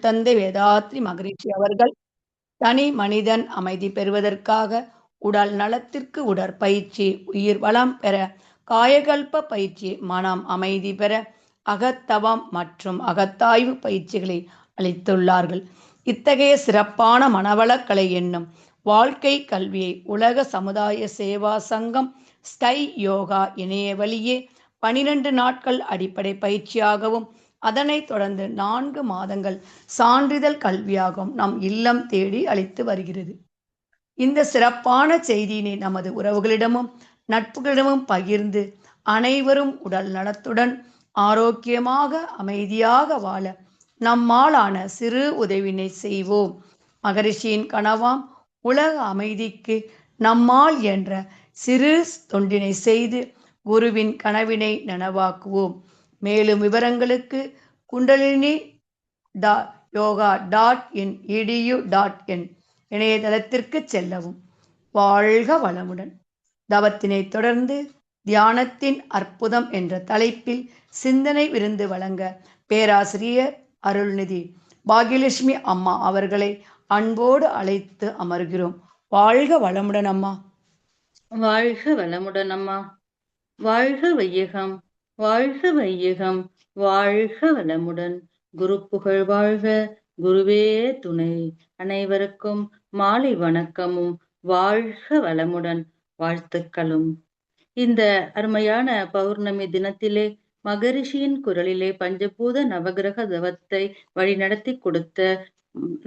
தந்தை வேதாத்ரி மகரிஷி அவர்கள் தனி மனிதன் அமைதி பெறுவதற்காக உடல் நலத்திற்கு உடற்பயிற்சி, உயிர் வளம் பெற காயகல்ப பயிற்சி, மனம் அமைதி பெற அகத்தவம் மற்றும் அகத்தாய்வு பயிற்சிகளை அளித்துள்ளார்கள். இத்தகைய சிறப்பான மனவளக்கலை என்னும் வாழ்க்கை கல்வியை உலக சமுதாய சேவா சங்கம் ஸ்கை யோகா இணைய வழியே 12 நாட்கள் அடிப்படை பயிற்சியாகவும் அதனைத் தொடர்ந்து 4 மாதங்கள் சான்றிதழ் கல்வியாகவும் நம் இல்லம் தேடி அளித்து வருகிறது. இந்த சிறப்பான செய்தியினை நமது உறவுகளிடமும் நட்புகளிடமும் பகிர்ந்து அனைவரும் உடல் நலத்துடன் ஆரோக்கியமாக அமைதியாக வாழ நம்மாலான சிறு உதவினை செய்வோம். மகரிஷியின் கனவாம் உலக அமைதிக்கு நம்மால் என்ற சிறு தொண்டினை செய்து குருவின் கனவினை நனவாக்குவோம். மேலும் விவரங்களுக்கு குண்டலினி yoga.in edu.in இணையதளத்திற்கு செல்லவும். வாழ்க வளமுடன். தவத்தினை தொடர்ந்து தியானத்தின் அற்புதம் என்ற தலைப்பில் சிந்தனை விருந்து வழங்க பேராசிரியர் அருள்நிதி பாகியலட்சுமி அம்மா அவர்களை அன்போடு அழைத்து அமர்கிறோம். வாழ்க வளமுடன் அம்மா. வாழ்க வளமுடன் அம்மா. வாழ்க வையகம், வாழ்க வையகம், வாழ்க வளமுடன். குரு புகழ் வாழ்க, குருவே துணை. அனைவருக்கும் மாலை வணக்கமும் வாழ்க வளமுடன் வாழ்த்துக்களும். இந்த அருமையான பௌர்ணமி தினத்திலே மகரிஷியின் குரலிலே பஞ்சபூத நவகிரக தவத்தை வழிநடத்தி கொடுத்த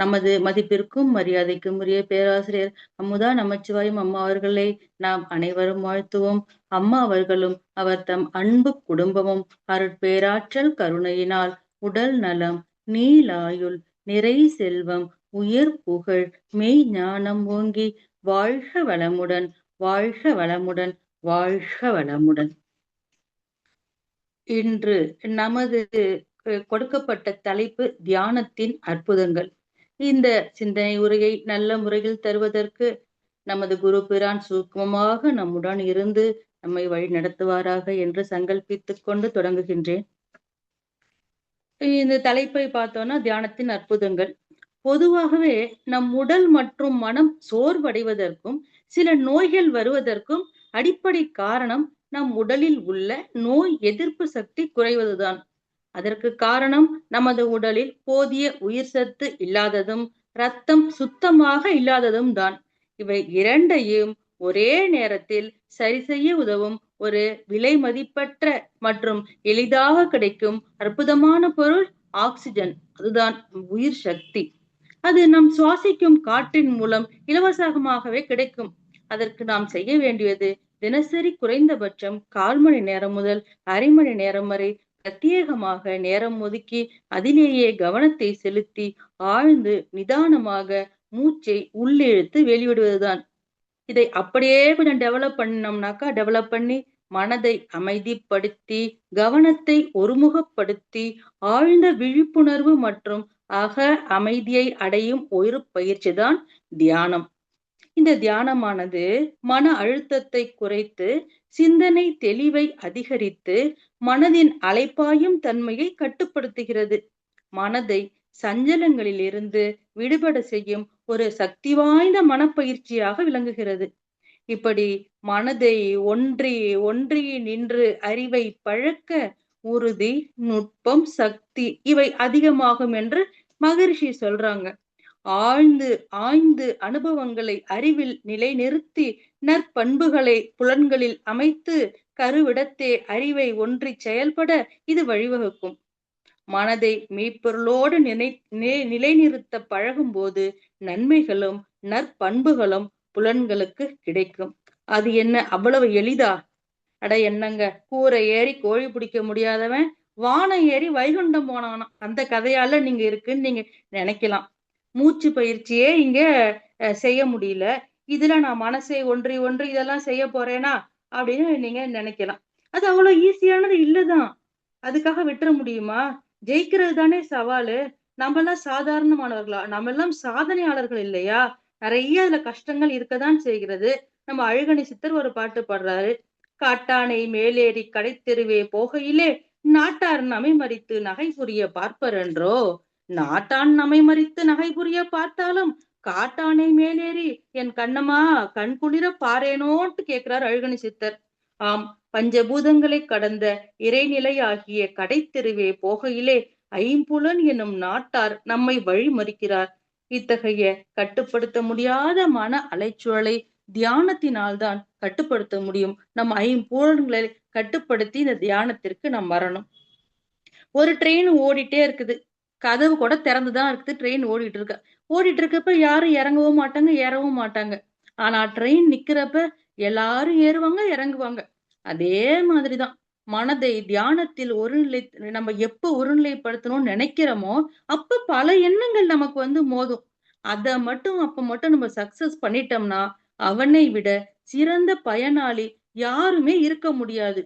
நமது மதிப்பிற்கும் மரியாதைக்கும் உரிய பேராசிரியர் அமுதா நமச்சிவாயம் அம்மா அவர்களை நாம் அனைவரும் வாழ்த்துவோம். அம்மா அவர்களும் அவர் தம் அன்பு குடும்பமும் அருட்பேராற்றல் கருணையினால் உடல் நலம், நீலாயுள், நிறை செல்வம், உயர் புகழ், மெய் ஞானம் ஓங்கி வாழ்க வளமுடன், வாழ்க வளமுடன், வாழ்க வளமுடன். இன்று நமது கொடுக்கப்பட்ட தலைப்பு தியானத்தின் அற்புதங்கள். இந்த சிந்தனை உரையை நல்ல முறையில் தருவதற்கு நமது குரு பிரான் சூக்மமாக நம்முடன் இருந்து நம்மை வழி நடத்துவாராக என்று சங்கல்பித்துக் கொண்டு தொடங்குகின்றேன். இந்த தலைப்பை பார்த்தோம்னா தியானத்தின் அற்புதங்கள். பொதுவாகவே நம் உடல் மற்றும் மனம் சோர்வடைவதற்கும் சில நோய்கள் வருவதற்கும் அடிப்படை காரணம் நம் உடலில் உள்ள நோய் எதிர்ப்பு சக்தி குறைவதுதான். அதற்கு காரணம் நமது உடலில் போதிய உயிர் சத்து இல்லாததும் இரத்தம் சுத்தமாக இல்லாததும் தான். இவை இரண்டையும் ஒரே நேரத்தில் சரி செய்ய உதவும் ஒரு விலை மதிப்பற்ற மற்றும் எளிதாக கிடைக்கும் அற்புதமான பொருள் ஆக்சிஜன். அதுதான் உயிர் சக்தி. அது நாம் சுவாசிக்கும் காற்றின் மூலம் இலவசமாகவே கிடைக்கும். அதற்கு நாம் செய்ய வேண்டியது தினசரி குறைந்தபட்சம் 1/4 மணி நேரம் முதல் அரை மணி நேரம் வரை பிரத்யேகமாக நேரம் ஒதுக்கி அதிலேயே கவனத்தை செலுத்தி ஆழ்ந்து நிதானமாக மூச்சை உள்ளிழுத்து வெளிவிடுவதுதான். இதை அப்படியே கொஞ்சம் டெவலப் பண்ணி மனதை அமைதிப்படுத்தி கவனத்தை ஒருமுகப்படுத்தி ஆழ்ந்த விழிப்புணர்வு மற்றும் அக அமைதியை அடையும் ஒரு பயிற்சி தான் தியானம். இந்த தியானமானது மன அழுத்தத்தை குறைத்து சிந்தனை தெளிவை அதிகரித்து மனதின் அலைப்பாயும் தன்மையை கட்டுப்படுத்துகிறது. மனதை சஞ்சலங்களில் இருந்து விடுபட செய்யும் ஒரு சக்தி வாய்ந்த மனப்பயிற்சியாக விளங்குகிறது. இப்படி மனதை ஒன்றி நின்று அறிவை பழக்க உறுதி, நுட்பம், சக்தி இவை அதிகமாகும் என்று மகரிஷி சொல்றாங்க. ஆய்ந்து அனுபவங்களை அறிவில் நிலைநிறுத்தி நற்பண்புகளை புலன்களில் அமைத்து கருவிடத்தே அறிவை ஒன்றி செயல்பட இது வழிவகுக்கும். மனதை மெய்ப்பொருளோடு நிலைநிறுத்த பழகும் போது நன்மைகளும் நற்பண்புகளும் புலன்களுக்கு கிடைக்கும். அது என்ன அவ்வளவு எளிதா? அட என்னங்க, கூரை ஏறி கோழி பிடிக்க முடியாதவன் வானம் ஏறி வைகுண்டம் போனானா, அந்த கதையால நீங்க இருக்குன்னு நீங்க நினைக்கலாம். மூச்சு பயிற்சியே இங்க செய்ய முடியல, இதுல நான் மனசை ஒன்றி இதெல்லாம் செய்ய போறேனா அப்படின்னு நீங்க நினைக்கலாம். அது அவ்வளவு ஈஸியானது இல்லதான். அதுக்காக விட்டுற முடியுமா? ஜெயிக்கிறது தானே சவாலு. நம்ம எல்லாம் சாதாரணமானவர்களா? நம்ம எல்லாம் சாதனையாளர்கள் இல்லையா? நிறைய அதுல கஷ்டங்கள் இருக்கதான் செய்கிறது. நம்ம அழகணி சித்தர் ஒரு பாட்டு பாடுறாரு. காட்டானை மேலேறி கடைத்தெருவே போகையிலே நாட்டார் நமை மறித்து நகை புரிய பார்ப்பரன்றோ. நாட்டான் நம்மை மறித்து நகை புரிய பார்த்தாலும் காட்டானை மேலேறி என் கண்ணம்மா கண் குளிர பாரேனோன்ட்டு கேட்கிறார் அழுகணி சித்தர். ஆம், பஞ்சபூதங்களை கடந்த இறைநிலை ஆகிய கடைத்தெருவே போகையிலே ஐம்புலன் எனும் நாட்டார் நம்மை வழி மறிக்கிறார். இத்தகைய கட்டுப்படுத்த முடியாத மன அலைச்சூழலை தியானத்தினால்தான் கட்டுப்படுத்த முடியும். நம் ஐம்புலன்களை கட்டுப்படுத்தி இந்த தியானத்திற்கு நாம் வரணும். ஒரு ட்ரெயின் ஓடிட்டே இருக்குது, கதவு கூட திறந்துதான் இருக்குது, ட்ரெயின் ஓடிட்டு இருக்கப்ப யாரும் இறங்கவும் மாட்டாங்க, ஏறவும் மாட்டாங்க. ஆனா ட்ரெயின் நிக்கிறப்ப எல்லாரும் ஏறுவாங்க, இறங்குவாங்க. அதே மாதிரிதான் மனதை தியானத்தில் நம்ம எப்ப ஒருநிலைப்படுத்தணும்னு நினைக்கிறோமோ அப்ப பல எண்ணங்கள் நமக்கு வந்து மோதும். அப்ப மட்டும் நம்ம சக்சஸ் பண்ணிட்டோம்னா அவனை விட சிறந்த பயனாளி யாருமே இருக்க முடியாது.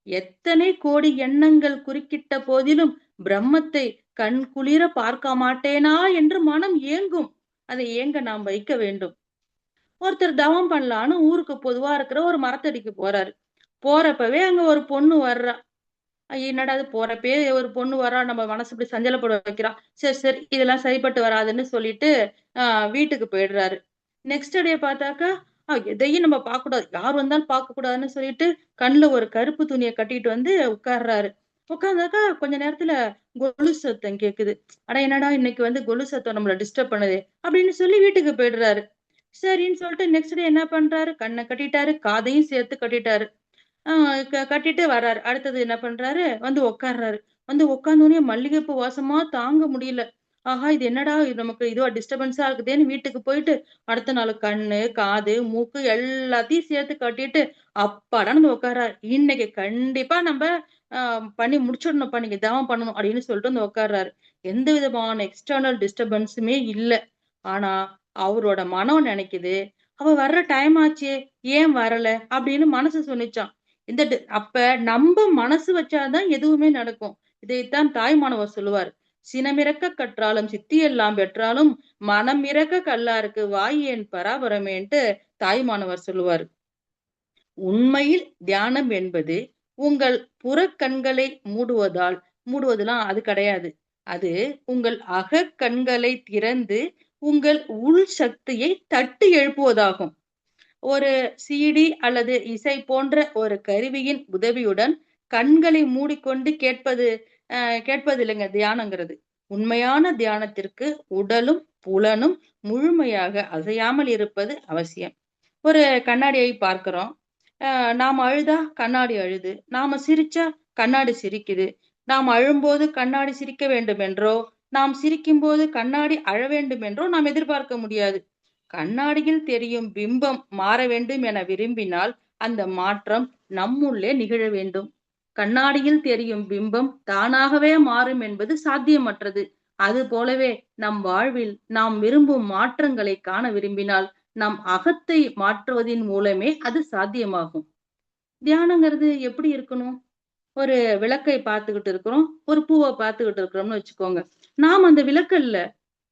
எத்தனை கோடி எண்ணங்கள் குறுக்கிட்ட போதிலும் பிரம்மத்தை கண் குளிர பார்க்க மாட்டேனா என்று மனம் ஏங்கும். அதை ஏங்க நாம் வைக்க வேண்டும். ஒருத்தர் தவம் பண்ணலான்னு ஊருக்கு பொதுவா இருக்கிற ஒரு மரத்தடிக்கு போறாரு. போறப்பவே அங்க ஒரு பொண்ணு வர்றா. என்னடா அது, போறப்பே ஒரு பொண்ணு வர்றா, நம்ம மனசு இப்படி சஞ்சலப்பட வைக்கிறா. சரி சரி, இதெல்லாம் சரிப்பட்டு வராதுன்னு சொல்லிட்டு வீட்டுக்கு போயிடுறாரு. நெக்ஸ்ட் டே பார்த்தாக்கா எதையும் நம்ம பார்க்க கூடாது, யார் வந்தாலும் பார்க்க கூடாதுன்னு சொல்லிட்டு கண்ணுல ஒரு கருப்பு துணியை கட்டிட்டு வந்து உட்கார்றாரு. உட்கார்ந்தாக்கா கொஞ்ச நேரத்துல கொலு சத்தம் கேக்குது. அட என்னடா இன்னைக்கு வந்து கொலு சத்தம் நம்மள டிஸ்டர்ப் பண்ணுது அப்படின்னு சொல்லி வீட்டுக்கு போயிடுறாரு. சரின்னு சொல்லிட்டு நெக்ஸ்ட் டே என்ன பண்றாரு, கண்ணை கட்டிட்டாரு, காதையும் சேர்த்து கட்டிட்டாரு. கட்டிட்டு வர்றாரு. அடுத்தது என்ன பண்றாரு, வந்து உட்கார்றாரு. வந்து உட்கார்ந்தோடனே மல்லிகைப்பூ வாசமா தாங்க முடியல. ஆஹா, இது என்னடா, இது நமக்கு இதுவா டிஸ்டர்பன்ஸா இருக்குதேன்னு வீட்டுக்கு போயிட்டு அடுத்த நாள் கண்ணு, காது, மூக்கு எல்லாத்தையும் சேர்த்து கட்டிட்டு அப்பாடான்னு உட்கார்றாரு. இன்னைக்கு கண்டிப்பா நம்ம பண்ணி முடிச்சிடணும்ப்பா, நீங்க தவம் பண்ணணும் அப்படின்னு சொல்லிட்டு வந்து உட்கார்றாரு. எந்த விதமான எக்ஸ்டர்னல் டிஸ்டர்பன்ஸுமே இல்ல. ஆனா அவரோட மனம் நினைக்குது, அவ வர்ற டைம் ஆச்சே, ஏன் வரல அப்படின்னு மனசு சொன்னிச்சான். அப்ப நம்ம மனசு வச்சாதான் எதுவுமே நடக்கும். இதைத்தான் தாய்மானவர் சொல்லுவார். சினமிறக்க கற்றாலும் சித்தியெல்லாம் பெற்றாலும் மனம் இறக்க கல்லாருக்கு வாய் ஏன் பராபரமேன்ட்டு தாய்மானவர் சொல்லுவார். உண்மையில் தியானம் என்பது உங்கள் புறக்கண்களை மூடுவதெல்லாம் அது கிடையாது. அது உங்கள் அகக்கண்களை திறந்து உங்கள் உள் சக்தியை தட்டி எழுப்புவதாகும். ஒரு சிடி அல்லது இசை போன்ற ஒரு கருவியின் உதவியுடன் கண்களை மூடிக்கொண்டு கேட்பதில்லைங்க தியானங்கிறது. உண்மையான தியானத்திற்கு உடலும் புலனும் முழுமையாக அசையாமல் இருப்பது அவசியம். ஒரு கண்ணாடியை பார்க்கிறோம். நாம அழுதா கண்ணாடி அழுது, நாம சிரிச்சா கண்ணாடி சிரிக்குது. நாம் அழும்போது கண்ணாடி சிரிக்க வேண்டும் என்றோ, நாம் சிரிக்கும் போது கண்ணாடி அழ வேண்டும் என்றோ நாம் எதிர்பார்க்க முடியாது. கண்ணாடியில் தெரியும் பிம்பம் மாற வேண்டும் என விரும்பினால் அந்த மாற்றம் நம்முள்ளே நிகழ வேண்டும். கண்ணாடியில் தெரியும் பிம்பம் தானாகவே மாறும் என்பது சாத்தியமற்றது. அது போலவே நம் வாழ்வில் நாம் விரும்பும் மாற்றங்களை காண விரும்பினால் நம் அகத்தை மாற்றுவதின் மூலமே அது சாத்தியமாகும். தியானங்கிறது எப்படி இருக்கணும்? ஒரு விளக்கை பார்த்துக்கிட்டு இருக்கிறோம், ஒரு பூவை பார்த்துக்கிட்டு இருக்கிறோம்னு வச்சுக்கோங்க. நாம் அந்த விளக்கு அல்ல,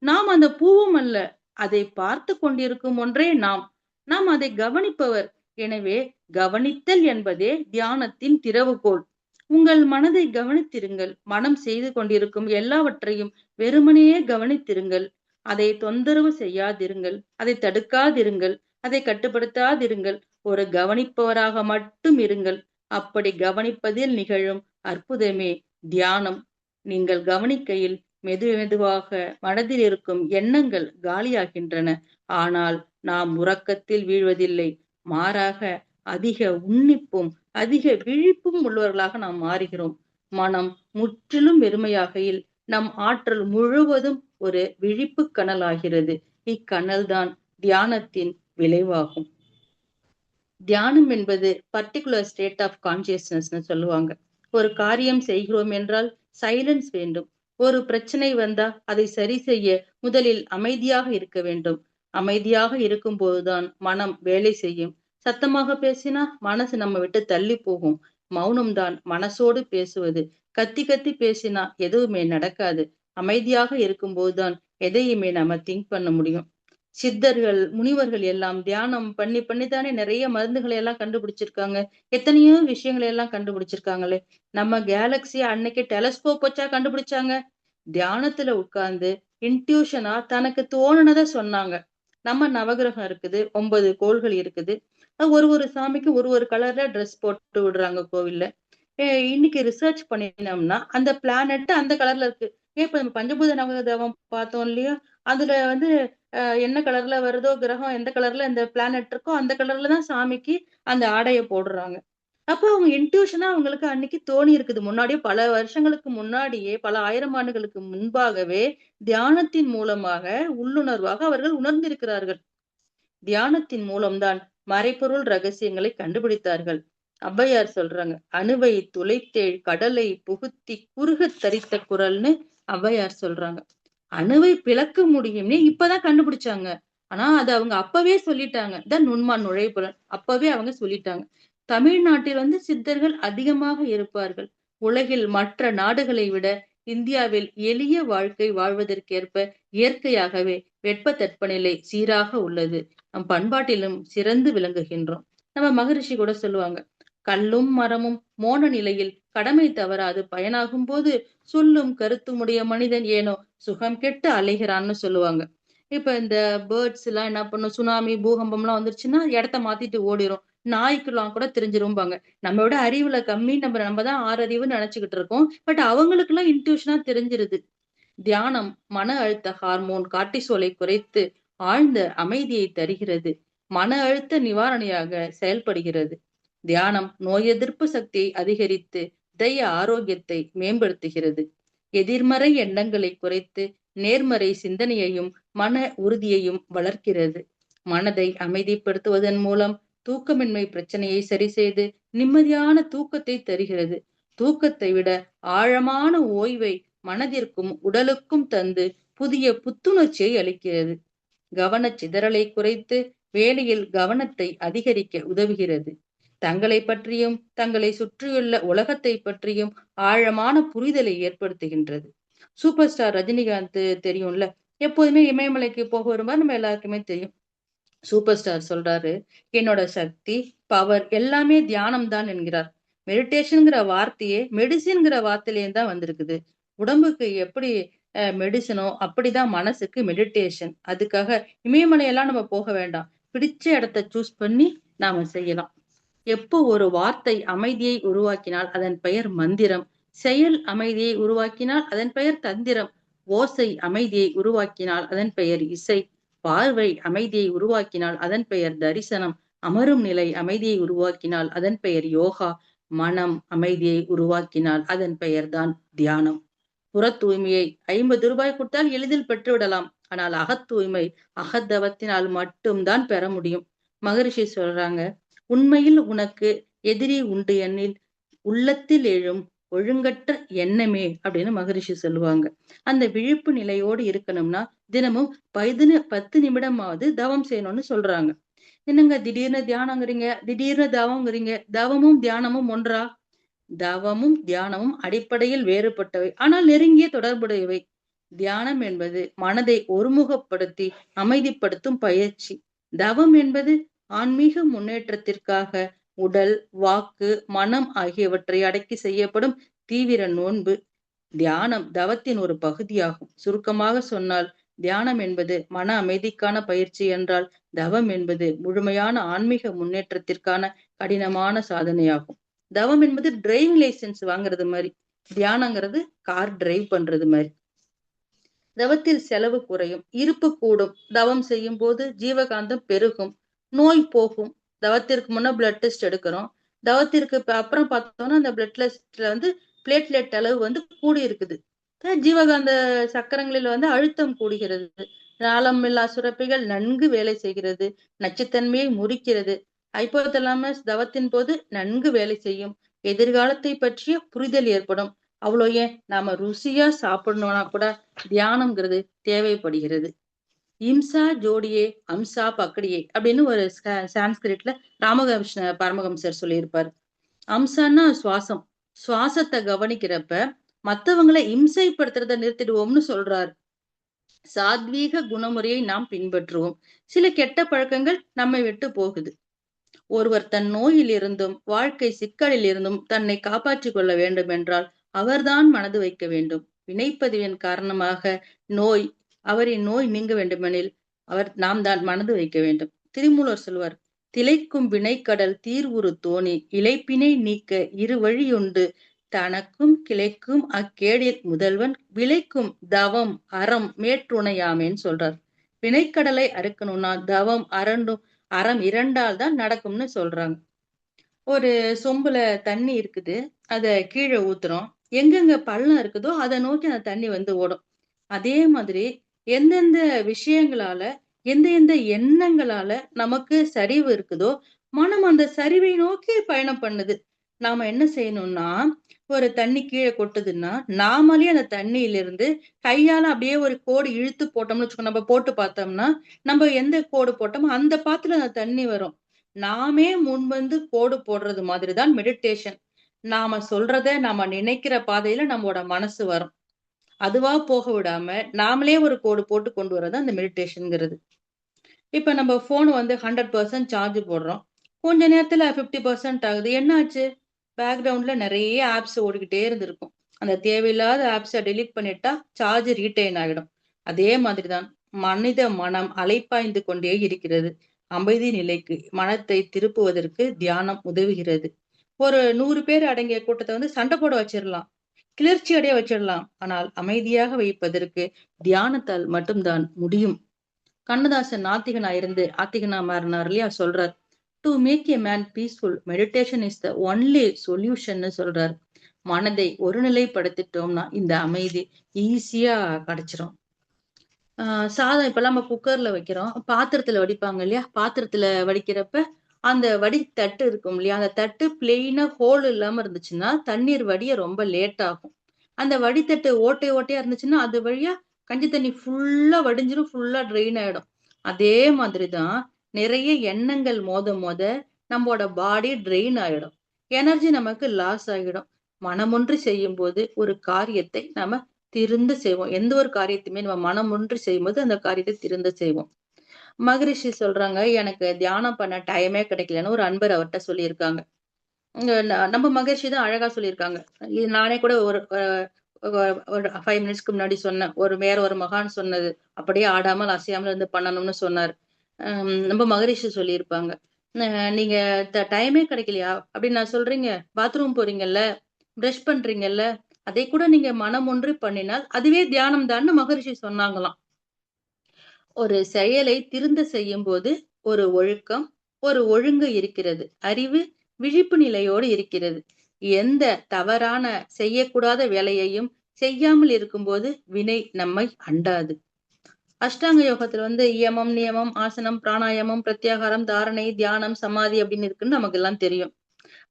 நாம் அந்த பூவும் அல்ல, அதை பார்த்து கொண்டிருக்கும் ஒன்றே நாம் அதை கவனிப்பவர். எனவே கவனித்தல் என்பதே தியானத்தின் திறவுகோல். உங்கள் மனதை கவனித்திருங்கள். மனம் செய்து கொண்டிருக்கும் எல்லாவற்றையும் வெறுமனையே கவனித்திருங்கள். அதை தொந்தரவு செய்யாதிருங்கள், அதை தடுக்காதிருங்கள், அதை கட்டுப்படுத்தாதிருங்கள். ஒரு கவனிப்பவராக மட்டும் இருங்கள். அப்படி கவனிப்பதில் நிகழும் அற்புதமே தியானம். நீங்கள் கவனிக்கையில் மெதுவாக மனதில் இருக்கும் எண்ணங்கள் காலியாகின்றன. ஆனால் நாம் உறக்கத்தில் வீழ்வதில்லை. மாறாக அதிக உன்னிப்பும் அதிக விழிப்பும் உள்ளவர்களாக நாம் மாறுகிறோம். மனம் முற்றிலும் வெறுமையாகையில் நம் ஆற்றல் முழுவதும் ஒரு விழிப்பு கனல் ஆகிறது. இக்கனல் தான் தியானத்தின் விளைவாகும். தியானம் என்பது பர்டிகுலர் ஸ்டேட் ஆஃப் கான்சியஸ்னஸ் சொல்லுவாங்க. ஒரு காரியம் செய்கிறோம் என்றால் சைலன்ஸ் வேண்டும். ஒரு பிரச்சனை வந்தா அதை சரி செய்ய முதலில் அமைதியாக இருக்க வேண்டும். அமைதியாக இருக்கும் போதுதான் மனம் வேலை செய்யும். சத்தமாக பேசினா மனசு நம்ம விட்டு தள்ளி போகும். மௌனம்தான் மனசோடு பேசுவது. கத்தி கத்தி பேசினா எதுவுமே நடக்காது. அமைதியாக இருக்கும் போதுதான் எதையுமே நம்ம திங்க் பண்ண முடியும். சித்தர்கள் முனிவர்கள் எல்லாம் தியானம் பண்ணி பண்ணித்தானே நிறைய மருந்துகளை எல்லாம் கண்டுபிடிச்சிருக்காங்க. எத்தனையோ விஷயங்களை எல்லாம் கண்டுபிடிச்சிருக்காங்களே. நம்ம கேலக்சிய அன்னைக்கு டெலஸ்கோப் வச்சா கண்டுபிடிச்சாங்க. தியானத்துல உட்கார்ந்து இன்ட்யூஷனா தனக்கு தோணுனதை சொன்னாங்க. நம்ம நவகிரகம் இருக்குது, 9 கோள்கள் இருக்குது. ஒரு ஒரு சாமிக்கு ஒரு ஒரு கலர்ல ட்ரெஸ் போட்டு விடுறாங்க கோவில்ல. இன்னைக்கு ரிசர்ச் பண்ணினோம்னா அந்த பிளானட் அந்த கலர்ல இருக்கு. இப்ப நம்ம பஞ்சபூத நவகிரகம் பார்த்தோம் இல்லையா? அதுல வந்து என்ன கலர்ல வருதோ கிரகம் எந்த கலர்ல இந்த பிளானட் இருக்கோ அந்த கலர்ல தான் சாமிக்கு அந்த ஆடைய போடுறாங்க. அப்ப அவங்க இன்ட்யூஷனா அவங்களுக்கு அன்னைக்கு தோணி இருக்குது. முன்னாடியே பல வருஷங்களுக்கு முன்னாடியே, பல 1000 ஆண்டுகளுக்கு முன்பாகவே தியானத்தின் மூலமாக, உள்ளுணர்வாக அவர்கள் உணர்ந்திருக்கிறார்கள். தியானத்தின் மூலம்தான் மறைபொருள் ரகசியங்களை கண்டுபிடித்தார்கள். ஔவையார் சொல்றாங்க, "அணுவை துளைத்தேள் கடலை புகுத்தி குறுகத் தரித்த குரல்னு" ஔவையார் சொல்றாங்க. அணுவை பிளக்க முடியும்னு இப்பதான் கண்டுபிடிச்சாங்க. ஆனா அது அவங்க அப்பவே சொல்லிட்டாங்க. இதான் நுண்மான் நுழைபுலன். அப்பவே அவங்க சொல்லிட்டாங்க. தமிழ்நாட்டில் வந்து சித்தர்கள் அதிகமாக இருப்பார்கள். உலகில் மற்ற நாடுகளை விட இந்தியாவில் எளிய வாழ்க்கை வாழ்வதற்கேற்ப இயற்கையாகவே வெப்ப சீராக உள்ளது. நம் பண்பாட்டிலும் சிறந்து விளங்குகின்றோம். நம்ம மகரிஷி கூட சொல்லுவாங்க, கல்லும் மரமும் மோன நிலையில் கடமை தவறாது பயனாகும் போது சொல்லும் கருத்துமுடைய மனிதன் ஏனோ சுகம் கெட்டு அலைகிறான்னு சொல்லுவாங்க. இப்ப இந்த பேர்ட்ஸ் எல்லாம் என்ன பண்ணும், சுனாமி பூகம்பம் எல்லாம் வந்துருச்சுன்னா இடத்த மாத்திட்டு ஓடிரும். நாய்க்கெல்லாம் கூட தெரிஞ்சிரும்பாங்க. நம்ம விட அறிவுல கம்மி, நம்ம தான் ஆறறிவுன்னு நினைச்சுக்கிட்டு இருக்கோம். பட் அவங்களுக்கு எல்லாம் இன்ட்யூஷனா தெரிஞ்சிருது. தியானம் மன அழுத்த ஹார்மோன் கார்டிசோலை குறைத்து ஆழ்ந்த அமைதியை தருகிறது. மன அழுத்த நிவாரணியாக செயல்படுகிறது. தியானம் நோய் எதிர்ப்பு சக்தியை அதிகரித்து இதய ஆரோக்கியத்தை மேம்படுத்துகிறது. எதிர்மறை எண்ணங்களை குறைத்து நேர்மறை சிந்தனையையும் மன உறுதியையும் வளர்க்கிறது. மனதை அமைதிப்படுத்துவதன் மூலம் தூக்கமின்மை பிரச்சனையை சரி செய்து நிம்மதியான தூக்கத்தை தருகிறது. தூக்கத்தை விட ஆழமான ஓய்வை மனதிற்கும் உடலுக்கும் தந்து புதிய புத்துணர்ச்சியை அளிக்கிறது. கவனச் சிதறலை குறைத்து வேலையில் கவனத்தை அதிகரிக்க உதவுகிறது. தங்களை பற்றியும் தங்களை சுற்றியுள்ள உலகத்தை பற்றியும் ஆழமான புரிதலை ஏற்படுத்துகின்றது. சூப்பர் ஸ்டார் ரஜினிகாந்த் தெரியும்ல, எப்போதுமே இமயமலைக்கு போக வரும்போது நம்ம எல்லாருக்குமே தெரியும். சூப்பர் ஸ்டார் சொல்றாரு, என்னோட சக்தி பவர் எல்லாமே தியானம் தான் என்கிறார். மெடிடேஷன்ங்கிற வார்த்தையே மெடிசின்ங்கிற வார்த்தையிலேயும் தான் வந்திருக்குது. உடம்புக்கு எப்படி மெடிசனோ அப்படிதான் மனசுக்கு மெடிடேஷன். அதுக்காக இமயமலையெல்லாம் நம்ம போக வேண்டாம். பிடிச்ச இடத்த சூஸ் பண்ணி நாம செய்யலாம். எப்போ ஒரு வார்த்தை அமைதியை உருவாக்கினால் அதன் பெயர் மந்திரம். செயல் அமைதியை உருவாக்கினால் அதன் பெயர் தந்திரம். ஓசை அமைதியை உருவாக்கினால் அதன் பெயர் இசை. பார்வை அமைதியை உருவாக்கினால் அதன் பெயர் தரிசனம். அமரும் நிலை அமைதியை உருவாக்கினால் அதன் பெயர் யோகா. மனம் அமைதியை உருவாக்கினால் அதன் பெயர்தான் தியானம். புற தூய்மையை 50 ரூபாய் கொடுத்தால் எளிதில் பெற்றுவிடலாம். ஆனால் அகத்தூய்மை அகத்தவத்தினால் மட்டும்தான் பெற முடியும். மகரிஷி சொல்றாங்க, உண்மையில் உனக்கு எதிரி உண்டு எண்ணில் உள்ளத்தில் எழும் ஒழுங்கற்ற எண்ணமே அப்படின்னு மகரிஷி சொல்லுவாங்க. அந்த விழிப்பு நிலையோடு இருக்கணும்னா தினமும் 10 நிமிடமாவது தவம் செய்யணும்னு சொல்றாங்க. என்னங்க திடீர்னு தியானங்கிறீங்க, திடீர்னு தவம்ங்கிறீங்க. தவமும் தியானமும் ஒன்றா? தவமும் தியானமும் அடிப்படையில் வேறுபட்டவை, ஆனால் நெருங்கிய தொடர்புடையவை. தியானம் என்பது மனதை ஒருமுகப்படுத்தி அமைதிப்படுத்தும் பயிற்சி. தவம் என்பது ஆன்மீக முன்னேற்றத்திற்காக உடல், வாக்கு, மனம் ஆகியவற்றை அடக்கி செய்யப்படும் தீவிர நோன்பு. தியானம் தவத்தின் ஒரு பகுதியாகும். சுருக்கமாக சொன்னால், தியானம் என்பது மன அமைதிக்கான பயிற்சி என்றால், தவம் என்பது முழுமையான ஆன்மீக முன்னேற்றத்திற்கான கடினமான சாதனையாகும். தவம் என்பது டிரைவிங் லைசன்ஸ் வாங்குறது மாதிரி, தியானங்கிறது கார் டிரைவ் பண்றது மாதிரி. தவத்தில் செலவு குறையும், இருப்பு கூடும். தவம் செய்யும் போது ஜீவகாந்தம் பெருகும், நோய் போகும். தவத்திற்கு முன்ன பிளட் டெஸ்ட் எடுக்கிறோம். தவத்திற்கு அப்புறம் பார்த்தோம்னா அந்த பிளட் டெஸ்ட்ல வந்து பிளேட்லெட் அளவு வந்து கூடி இருக்குது. ஜீவகாந்த சக்கரங்களில் வந்து அழுத்தம் கூடுகிறது. நாளமில்லா சுரப்பிகள் நன்கு வேலை செய்கிறது. நச்சுத்தன்மையை முறிக்கிறது. ஹைப்போதலாமஸ் தவத்தின் போது நன்கு வேலை செய்யும். எதிர்காலத்தை பற்றிய புரிதல் ஏற்படும். அவ்வளோ ஏன் நாம ருசியா சாப்பிடணும்னா கூட தியானம்ங்கிறது தேவைப்படுகிறது. இம்சா ஜோடியே அம்சா பக்கடியே அப்படின்னு ஒரு சான்ஸ்கிரிட்ல ராமகிருஷ்ண பரமஹம்சர் சொல்லியிருப்பார். அம்சான்னா சுவாசம். சுவாசத்தை கவனிக்கிறப்ப மத்தவங்களை இம்சைப்படுத்துறத நிறுத்திடுவோம்னு சொல்றாரு. சாத்வீக குணமுறையை நாம் பின்பற்றுவோம். சில கெட்ட பழக்கங்கள் நம்மை விட்டு போகுது. ஒருவர் தன் நோயில் இருந்தும் வாழ்க்கை சிக்கலில் இருந்தும் தன்னை காப்பாற்றிக் கொள்ள வேண்டும் என்றால் அவர்தான் மனது வைக்க வேண்டும். வினைப்பதிவின் காரணமாக நோய் அவரின் நோய் நீங்க வேண்டுமெனில் நாம் தான் மனது வைக்க வேண்டும். திருமூலர் சொல்வார், திளைக்கும் வினைக்கடல் தீர்வுறு தோணி இளைப்பினை நீக்க இரு வழியுண்டு தனக்கும் கிளைக்கும் அக்கேடில் முதல்வன் விளைக்கும் தவம் அறம் மேற்றுணையாமேன்னு சொல்றார். வினைக்கடலை அறுக்கணும்னா தவம் அறம் இரண்டால் தான் நடக்கும்னு சொல்றாங்க. ஒரு சொம்புல தண்ணி இருக்குது, அத கீழே ஊத்துறோம். எங்கெங்க பள்ளம் இருக்குதோ அதை நோக்கி அந்த தண்ணி வந்து ஓடும். அதே மாதிரி எந்தெந்த விஷயங்களால எந்த எந்த எண்ணங்களால நமக்கு சரிவு இருக்குதோ மனம் அந்த சரிவை நோக்கி பயணம் பண்ணுது. நாம என்ன செய்யணும்னா, ஒரு தண்ணி கீழே கொட்டுதுன்னா நாமளே அந்த தண்ணியிலிருந்து கையால அப்படியே ஒரு கோடு இழுத்து போட்டோம்னு வச்சுக்கோ, நம்ம போட்டு பார்த்தோம்னா நம்ம எந்த கோடு போட்டோமோ அந்த பாத்துல அந்த தண்ணி வரும். நாமே முன்வந்து கோடு போடுறது மாதிரிதான் மெடிடேஷன். நாம சொல்றத நாம நினைக்கிற பாதையில நம்மோட மனசு வரும். அதுவா போக விடாம நாமளே ஒரு கோடு போட்டு கொண்டு வரது அந்த மெடிடேஷன்ங்கிறது. இப்ப நம்ம போன் வந்து 100% சார்ஜ் போடுறோம். கொஞ்ச நேரத்துல 50% ஆகுது. என்ன ஆச்சு? பேக்ரவுண்ட்ல நிறைய ஆப்ஸ் ஓடிக்கிட்டே இருந்திருக்கும். அந்த தேவையில்லாத ஆப்ஸ டெலீட் பண்ணிட்டா சார்ஜ் ரீட்டைன் ஆகிடும். அதே மாதிரிதான் மனித மனம் அலைப்பாய்ந்து கொண்டே இருக்கிறது. அமைதி நிலைக்கு மனத்தை திருப்புவதற்கு தியானம் உதவுகிறது. ஒரு 100 பேர் அடங்கிய கூட்டத்தை வந்து சண்டை போட வச்சிடலாம், கிளர்ச்சி அடைய வச்சிடலாம். ஆனால் அமைதியாக வைப்பதற்கு தியானத்தால் மட்டும்தான் முடியும். கண்ணதாசன் நாத்திகனா இருந்து ஆத்திகனா மாறினார் இல்லையா, சொல்றார், to make a man peaceful meditation is the only solution சொல்றார். மனதை ஒருநிலைப்படுத்திட்டோம்னா இந்த அமைதி ஈஸியா கிடைச்சிரும். சாதம் இப்பெல்லாம் நம்ம குக்கர்ல வைக்கிறோம், பாத்திரத்துல வடிப்பாங்க இல்லையா, பாத்திரத்துல வடிக்கிறப்ப அந்த வடித்தட்டு இருக்கும் இல்லையா, அந்த தட்டு பிளெயினா ஹோல் இல்லாம இருந்துச்சுன்னா தண்ணீர் வடிய ரொம்ப லேட் ஆகும். அந்த வடித்தட்டு ஓட்டை ஓட்டையா இருந்துச்சுன்னா அது வழியா கஞ்சி தண்ணி ஃபுல்லா வடிஞ்சிரும், ஃபுல்லா ட்ரெயின் ஆயிடும். அதே மாதிரிதான் நிறைய எண்ணங்கள் மோத நம்மளோட பாடி ட்ரெயின் ஆயிடும், எனர்ஜி நமக்கு லாஸ் ஆகிடும். மனமொன்று செய்யும் போது ஒரு காரியத்தை நம்ம திருந்து செய்வோம். எந்த ஒரு காரியத்தையுமே நம்ம மனமொன்று செய்யும்போது அந்த காரியத்தை திருந்து செய்வோம். மகரிஷி சொல்றாங்க, எனக்கு தியானம் பண்ண டைமே கிடைக்கலன்னு ஒரு அன்பர் அவர்கிட்ட சொல்லியிருக்காங்க. நம்ம மகரிஷி தான் அழகா சொல்லியிருக்காங்க. இது நானே கூட ஒரு ஒரு 5 மினிட்ஸ்க்கு முன்னாடி சொன்னேன். வேற ஒரு மகான் சொன்னது. அப்படியே ஆடாமல் அசையாமல் இருந்து பண்ணணும்னு சொன்னாரு. நம்ம மகரிஷி சொல்லியிருப்பாங்க. அ நீங்க டைமே கிடைக்கலையா? அப்படின்னு நான் சொல்றீங்க. பாத்ரூம் போறீங்கல்ல, பிரஷ் பண்றீங்கல்ல, அதை கூட நீங்க மனம் ஒன்றி பண்ணினால் அதுவே தியானம் தான்னு மகரிஷி சொன்னாங்களாம். ஒரு செயலை திருந்த செய்யும்போது ஒரு ஒழுக்கம், ஒரு ஒழுங்கு இருக்கிறது. அறிவு விழிப்பு நிலையோடு இருக்கிறது. எந்த தவறான செய்யக்கூடாத வேலையையும் செய்யாமல் இருக்கும்போது வினை நம்மை அண்டாது. அஷ்டாங்க யோகத்துல வந்து இயமம், நியமம், ஆசனம், பிராணாயாமம், பிரத்யாகாரம், தாரணை, தியானம், சமாதி அப்படின்னு இருக்குன்னு நமக்கு எல்லாம் தெரியும்.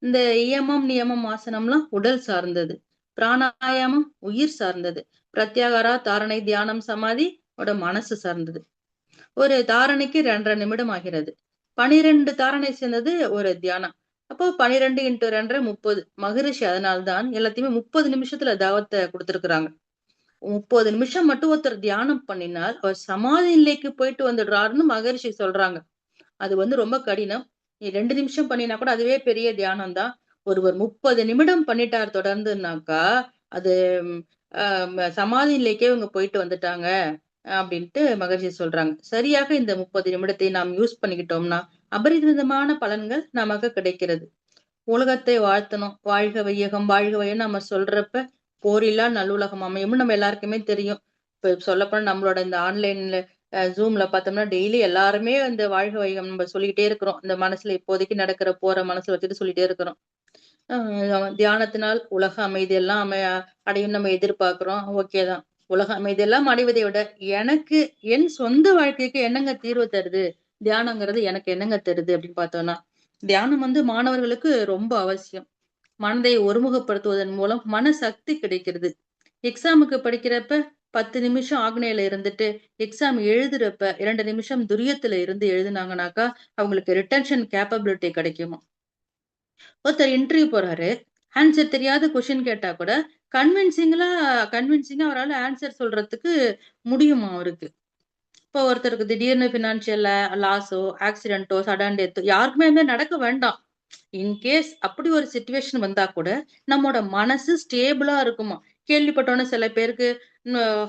இந்த இயமம், நியமம், ஆசனம்லாம் உடல் சார்ந்தது. பிராணாயாமம் உயிர் சார்ந்தது. பிரத்யாகாரா, தாரணை, தியானம், சமாதி மனசு சார்ந்தது. ஒரு தாரணைக்கு 2.5 நிமிடம் ஆகிறது. 12 தாரணை சேர்ந்தது ஒரு தியானம். அப்போ 12 x 2 30. மகரிஷி அதனால்தான் எல்லாத்தையுமே 30 நிமிஷத்துல தாவத்தை கொடுத்திருக்கிறாங்க. 30 நிமிஷம் மட்டும் ஒருத்தர் தியானம் பண்ணினால் அவர் சமாதி நிலைக்கு போயிட்டு வந்துடுறாருன்னு மகரிஷி சொல்றாங்க. அது வந்து ரொம்ப கடினம். நீ 2 நிமிஷம் பண்ணினா கூட அதுவே பெரிய தியானம் தான். ஒருவர் 30 நிமிடம் பண்ணிட்டார் தொடர்ந்துனாக்கா அது சமாதி நிலைக்கே இவங்க போயிட்டு வந்துட்டாங்க அப்படின்ட்டு மகரிஷி சொல்றாங்க. சரியாக இந்த 30 நிமிடத்தை நாம் யூஸ் பண்ணிக்கிட்டோம்னா அபரிமிதமான பலன்கள் நமக்கு கிடைக்கிறது. உலகத்தை வாழ்த்தணும், வாழ்க வையகம் வாழ்க வையம் நம்ம சொல்றப்ப போரில்லா நல்லுலகம் அமையும்னு நம்ம எல்லாருக்குமே தெரியும். இப்ப சொல்லப்போனா நம்மளோட இந்த ஆன்லைன்ல ஜூம்ல பார்த்தோம்னா டெய்லி எல்லாருமே இந்த வாழ்க வைகம் நம்ம சொல்லிக்கிட்டே இருக்கிறோம். இந்த மனசுல இப்போதைக்கு நடக்கிற போற மனசுல வச்சுட்டு சொல்லிட்டே இருக்கிறோம். தியானத்தினால் உலக அமைதி எல்லாம் அடையும் நம்ம எதிர்பார்க்கிறோம். ஓகேதான். உலக அமைதி எல்லாம் அடைவதை விட எனக்கு என் சொந்த வாழ்க்கைக்கு என்னங்க தீர்வு தருது, தியானங்கிறது எனக்கு என்னங்க தருது அப்படின்னு பார்த்தோம்னா, தியானம் வந்து மாணவர்களுக்கு ரொம்ப அவசியம். மனதை ஒருமுகப்படுத்துவதன் மூலம் மனசக்தி கிடைக்கிறது. எக்ஸாமுக்கு படிக்கிறப்ப 10 நிமிஷம் ஆக்னேயில இருந்துட்டு எக்ஸாம் எழுதுறப்ப 2 நிமிஷம் துரியத்துல இருந்து எழுதுனாங்கனாக்கா அவங்களுக்கு ரிட்டன்ஷன் கேப்பபிலிட்டி கிடைக்குமா. ஒருத்தர் இன்டர்வியூ போறாரு, ஆன்சர் தெரியாத கொஸ்டின் கேட்டா கூட கன்வின்சிங்கா அவரால ஆன்சர் சொல்றதுக்கு முடியுமா அவருக்கு. இப்போ ஒருத்தருக்கு திடீர்னு பினான்சியல் லாஸோ, ஆக்சிடென்ட்டோ, சடன் டெத்தோ யாருக்குமே வந்து நடக்க வேண்டாம். இன்கேஸ் அப்படி ஒரு சிச்சுவேஷன் வந்தா கூட நம்மோட மனசு ஸ்டேபிளா இருக்குமா. கேள்விப்பட்டோன்னே சில பேருக்கு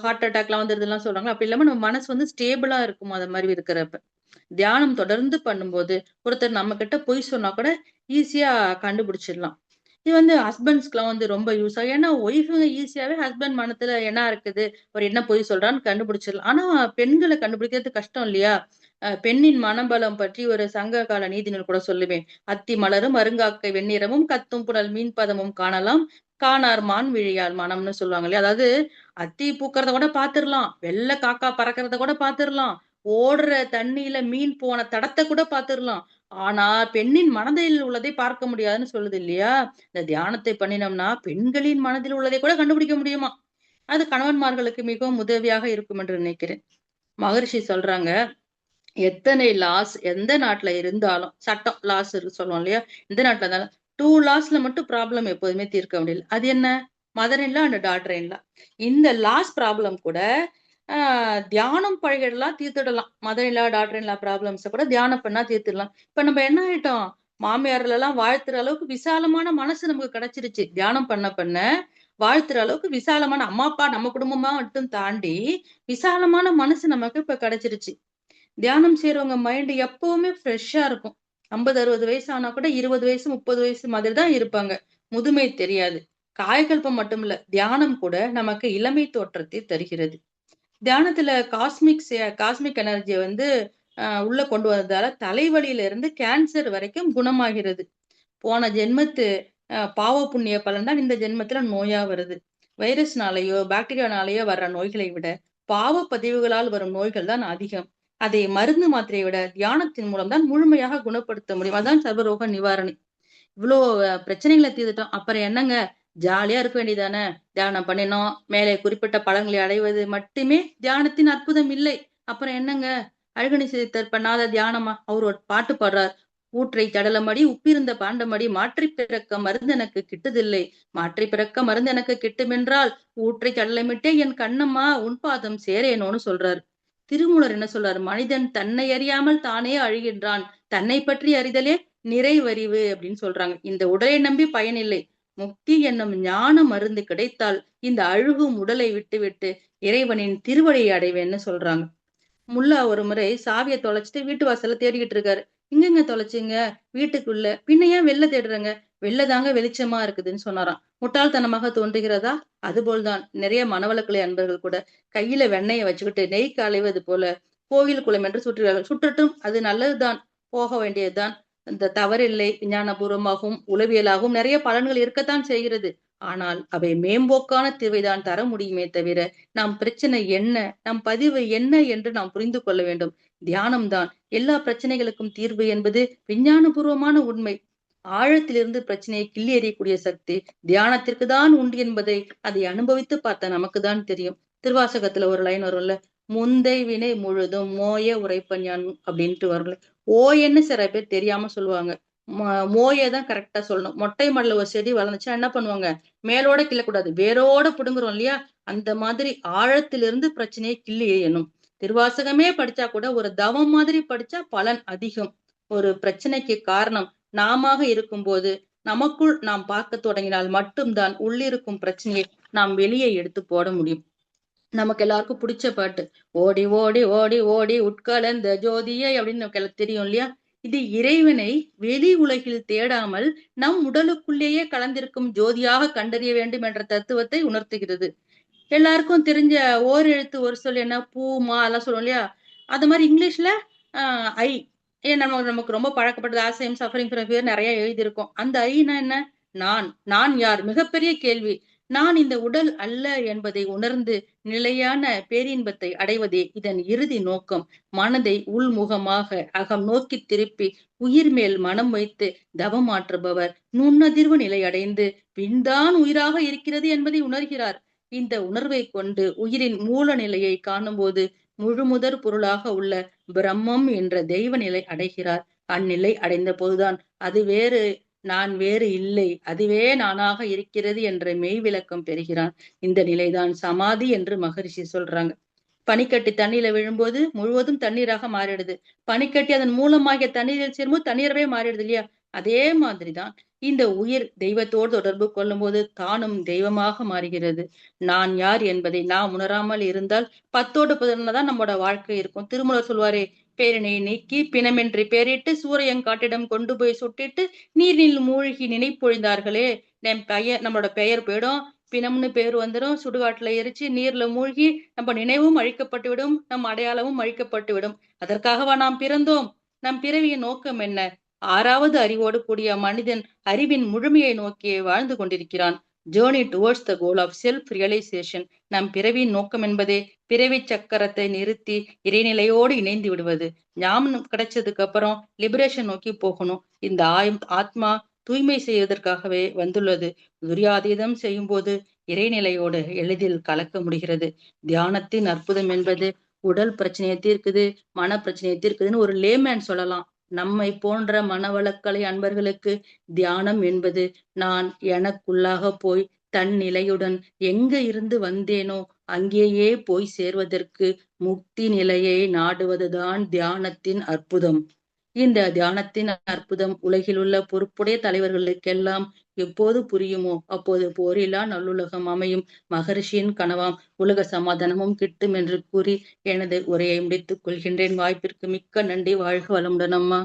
ஹார்ட் அட்டாக்லாம் வந்துருதுலாம் சொல்றாங்க. அப்படி இல்லாம நம்ம மனசு வந்து ஸ்டேபிளா இருக்கும் அது மாரி இருக்கிறப்ப. தியானம் தொடர்ந்து பண்ணும்போது, ஒருத்தர் நம்மகிட்ட பொய் சொன்னா கூட ஈஸியா கண்டுபிடிச்சிடலாம். இது வந்து ஹஸ்பண்ட்ஸ்க்குலாம் வந்து ரொம்ப யூஸ் ஆகும். ஏன்னா ஒய்ஃப்ங்க ஈஸியாவே ஹஸ்பண்ட் மனசுல என்ன இருக்குது, அவர் என்ன பொய் சொல்றான்னு கண்டுபிடிச்சிடலாம். ஆனா பெண்கள கண்டுபிடிக்கிறது கஷ்டம் இல்லையா? பெண்ணின் மனபலம் பற்றி ஒரு சங்க கால நீதி நூல் கூட சொல்லுவேன். "அத்தி மலரும் அருங்காக்கை வெண்ணிறமும் கத்தும் புனல் மீன் பதமும் காணலாம். காணார் மான் விழியார் மனம்னு" சொல்லுவாங்க இல்லையா? அதாவது அத்தி பூக்கறத கூட பாத்துரலாம். வெள்ள காக்கா பறக்கிறத கூட பாத்துரலாம். ஓடுற தண்ணீல மீன் போன தடத்த கூட பாத்துரலாம். ஆனா, பெண்ணின் மனதில் உள்ளதை பார்க்க முடியாதுன்னு சொல்லுது இல்லையா? இந்த தியானத்தை பண்ணினோம்னா, பெண்களின் மனதில் உள்ளதை கூட கண்டுபிடிக்க முடியுமாம். அது கணவன்மார்களுக்கு மிகவும் உதவியாக இருக்கும் என்று நினைக்கிறேன். மகரிஷி சொல்றாங்க, எத்தனை லாஸ் எந்த நாட்டுல இருந்தாலும், சட்டம் லாஸ் இருக்கு சொல்லுவோம் இல்லையா? எந்த நாட்டுல இருந்தாலும் 2 லாஸ்ல மட்டும் ப்ராப்ளம் எப்போதுமே தீர்க்க முடியல. அது என்ன? Mother in law and daughter in law. இந்த லாஸ் ப்ராப்ளம் கூட அ தியானம் பழகிடலாம் தீர்த்துடலாம். Mother in law, daughter in லா ப்ராப்ளம்ஸ கூட தியானம் பண்ணா தீர்த்துடலாம். இப்ப நம்ம என்ன ஆயிட்டோம்? மாமியார்களெல்லாம் வாழ்த்துற அளவுக்கு விசாலமான மனசு நமக்கு கிடைச்சிருச்சு. தியானம் பண்ண பண்ண வாழ்த்துற அளவுக்கு விசாலமான அம்மா, அப்பா நம்ம குடும்பமா மட்டும் தாண்டி, விசாலமான மனசு நமக்கு இப்ப கிடைச்சிருச்சு. தியானம் செய்றவங்க மைண்ட் எப்பவுமே ஃப்ரெஷ்ஷா இருக்கும். 50, 60 வயசு ஆனா கூட 20 வயசு, 30 வயசு மாதிரி தான் இருப்பாங்க. முதுமை தெரியாது. காயகல்பம் மட்டும் இல்ல, தியானம் கூட நமக்கு இளமை தோற்றத்தை தருகிறது. தியானத்துல காஸ்மிக் எனர்ஜிய வந்து உள்ள கொண்டு வரதால தலைவலியில இருந்து கேன்சர் வரைக்கும் குணமாகிறது. போன ஜென்மத்து பாவ புண்ணிய பலன் தான் இந்த ஜென்மத்துல நோயா வருது. வைரஸ்னாலயோ, பாக்டீரியானாலயோ வர்ற நோய்களை விட, பாவ பதிவுகளால் வரும் நோய்கள் தான் அதிகம். அதை மருந்து மாத்திரையை விட தியானத்தின் மூலம் தான் முழுமையாக குணப்படுத்த முடியும். அதான் சர்வரோக நிவாரணி. இவ்ளோ பிரச்சனைகள தீர்த்துட்டோம். அப்புறம் என்னங்க? ஜாலியா இருக்க வேண்டியதானே! தியானம் பண்ணினோம். மேலே குறிப்பிட்ட பலன்களை அடைவது மட்டுமே தியானத்தின் அற்புதம் இல்லை. அப்புறம் என்னங்க? அழகணி சித்தர் பண்ணாத தியானமா? அவரு ஒரு பாட்டு பாடுறார். "ஊற்றைச் சடலமடி உப்பிருந்த பாண்டமடி மாற்றிப் பிறக்க மருந்தெனக்கு கிட்டுதில்லை. மாற்றிப் பிறக்க மருந்தெனக்கு கிட்டுமென்றால் ஊற்றைச் சடலமிட்டே என் கண்ணம்மா உன் பாதம் சேரேனோன்னு" சொல்றாரு. திருமூலர் என்ன சொல்றாரு? "மனிதன் தன்னை அறியாமல் தானே அழிகின்றான். தன்னைப் பற்றி அறிதலே நிறைவறிவு" அப்படின்னு சொல்றாங்க. இந்த உடலை நம்பி பயனில்லை. முக்தி என்னும் ஞான மருந்து கிடைத்தால் இந்த அழுகும் உடலை விட்டுவிட்டு இறைவனின் திருவடியை அடைவேன்னு சொல்றாங்க. முல்லா ஒரு முறை சாவிய தொலைச்சுட்டு வீட்டு வாசல்ல தேடிக்கிட்டு இருக்காரு. "எங்கங்க தொலைச்சீங்க?" "வீட்டுக்குள்ள." "பின்ன ஏன் வெளில தேடுறீங்க?" "வெளில தாங்க வெளிச்சமா இருக்குதுன்னு" சொன்னாராம். முட்டாள்தனமாக தோன்றுகிறதா? அதுபோல்தான் நிறைய மனவளக்கலை அன்பர்கள் கூட கையில வெண்ணெய வச்சுக்கிட்டு நெய்க்கு அலைவது போல கோவில் குளம் என்று சுற்றுகிறார்கள். சுற்றட்டும், அது நல்லதுதான். போக வேண்டியதுதான். இந்த தவறில்லை. விஞ்ஞானபூர்வமாகவும், உளவியலாகவும் நிறைய பலன்கள் இருக்கத்தான் செய்கிறது. ஆனால் அவை மேம்போக்கான தீர்வைதான் தர முடியுமே தவிர, நம் பிரச்சனை என்ன? நம் பதிவு என்ன என்று நாம் புரிந்து கொள்ள வேண்டும். தியானம் தான் எல்லா பிரச்சனைகளுக்கும் தீர்வு என்பது விஞ்ஞானபூர்வமான உண்மை. ஆழத்திலிருந்து பிரச்சனையை கிள்ளி எறியக்கூடிய சக்தி தியானத்திற்கு தான் உண்டு என்பதை அதை அனுபவித்து பார்த்த நமக்கு தான் தெரியும். திருவாசகத்துல ஒரு லைன் வரும்ல, "முந்தை வினை முழுதும் மோய உரைப்பன் யான்" அப்படின்ட்டு வரும்ல. ஓயன்னு சில பேர் தெரியாம சொல்லுவாங்க. மோய தான் கரெக்ட்டா சொல்லணும். மொட்டை மாடில ஒரு செடி வளர்ந்துச்சுன்னா என்ன பண்ணுவாங்க? மேலோட கிள்ளக்கூடாது. வேரோட புடுங்குறோம் இல்லையா? அந்த மாதிரி ஆழத்திலிருந்து பிரச்சனையை கிள்ளி எறியணும். திருவாசகமே படிச்சா கூட ஒரு தவம் மாதிரி படிச்சா பலன் அதிகம். ஒரு பிரச்சனைக்கு காரணம் நாமாக இருக்கும்போது, நமக்குள் நாம் பார்க்கத் தொடங்கினால் மட்டும் தான் உள்ளிருக்கும் பிரச்சனையை நாம் வெளியே எடுத்து போட முடியும். நமக்கு எல்லாருக்கும் புடிச்ச பாட்டு. "ஓடி ஓடி ஓடி ஓடி உட்கலந்த ஜோதியே" அப்படின்னு நமக்கு எல்லாம் தெரியும் இல்லையா? இது இறைவனை வெளி உலகில் தேடாமல் நம் உடலுக்குள்ளேயே கலந்திருக்கும் ஜோதியாக கண்டறிய வேண்டும் என்ற தத்துவத்தை உணர்த்துகிறது. எல்லாருக்கும் தெரிஞ்ச ஓர் எழுத்து ஒரு சொல் என்ன? பூ, மா அதெல்லாம் சொல்லுவோம் இல்லையா? அது மாரி இங்கிலீஷ்ல அ ஐ. நமக்கு நமக்கு ரொம்ப பழக்கப்பட்டது "as I am suffering from fear" நெறைய எழுதியிருக்கோம். அந்த ஐன்னா என்ன? நான். நான் யார்? மிகப்பெரிய கேள்வி. நான் இந்த உடல் அல்ல என்பதை உணர்ந்து நிலையான பேரின்பத்தை அடைவதே இதன் இறுதி நோக்கம். மனதை உள்முகமாக அகம் நோக்கித் திருப்பி உயிர் மேல் மனம் வைத்து தவமாற்றுபவர் நுண்ணதிர்வு நிலை அடைந்து விண்தான் உயிராக இருக்கிறது என்பதை உணர்கிறார். இந்த உணர்வைக் கொண்டு உயிரின் மூல நிலையை காணும்போது முழுமுதற் பொருளாக உள்ள பிரம்மம் என்ற தெய்வ நிலை அடைகிறார். அந்நிலை அடைந்த போதுதான் அது வேறு, நான் வேறு இல்லை. அதுவே நானாக இருக்கிறது என்ற மெய் விளக்கம் பெறுகிறான். இந்த நிலைதான் சமாதி என்று மகரிஷி சொல்றாங்க. பனிக்கட்டி தண்ணீல விழும்போது முழுவதும் தண்ணீராக மாறிடுது. பனிக்கட்டி அதன் மூலமாகிய தண்ணீரில் சேரும்போது தண்ணீராவே மாறிடுது இல்லையா? அதே மாதிரிதான் இந்த உயிர் தெய்வத்தோடு தொடர்பு கொள்ளும்போது தானும் தெய்வமாக மாறுகிறது. நான் யார் என்பதை நாம் உணராமல் இருந்தால் 10ஓடு 11 தான் நம்மோட வாழ்க்கை இருக்கும். திருமூலர் சொல்வாரே, "பேரினை நீக்கி பிணமின்றி பேரிட்டு சூரையங்காட்டிடம் கொண்டு போய் சுட்டிட்டு நீரினில் மூழ்கி நினைப்பொழிந்தார்களே." நம்மளோட பெயர் போயிடும். பிணம்னு பேர் வந்துரும். சுடுகாட்டுல எரிச்சு நீர்ல மூழ்கி நம்ம நினைவும் அழிக்கப்பட்டுவிடும். நம் அடையாளமும் அழிக்கப்பட்டுவிடும். அதற்காகவா நாம் பிறந்தோம்? நம் பிறவியின் நோக்கம் என்ன? 6வது அறிவோடு கூடிய மனிதன் அறிவின் முழுமையை நோக்கியே வாழ்ந்து கொண்டிருக்கிறான். Journey towards the goal of self realisation. நம் பிறவியின் நோக்கம் என்பதே பிறவி சக்கரத்தை நிறுத்தி இறைநிலையோடு இணைந்து விடுவது. ஞானம் கிடைச்சதுக்கு அப்புறம் லிபரேஷன் நோக்கி போகணும். இந்த ஆத்மா தூய்மை செய்வதற்காகவே வந்துள்ளது. துரியாதீதம் செய்யும் போது இறைநிலையோடு எளிதில் கலக்க முடிகிறது. தியானத்தின் அற்புதம் என்பது உடல் பிரச்சனையை தீர்க்குது, மன பிரச்சனையை தீர்க்குதுன்னு ஒரு லேமேன் சொல்லலாம். நம்மை போன்ற மனவளக்கலை அன்பர்களுக்கு தியானம் என்பது நான் எனக்குள்ளாக போய் தன் நிலையுடன் எங்க இருந்து வந்தேனோ அங்கேயே போய் சேர்வதற்கு முக்தி நிலையை நாடுவதுதான் தியானத்தின் அற்புதம். இந்த தியானத்தின் அற்புதம் உலகிலுள்ள பொறுப்புடைய தலைவர்களுக்கெல்லாம் எப்போது புரியுமோ அப்போது போரில்லா நல்லுலகம் அமையும், மகரிஷியின் கனவாம் உலக சமாதானமும் கிட்டும் என்று கூறி எனது உரையை முடித்துக் கொள்கின்றேன். வாய்ப்பிற்கு மிக்க நன்றி. வாழ்க வளமுடன் அம்மா.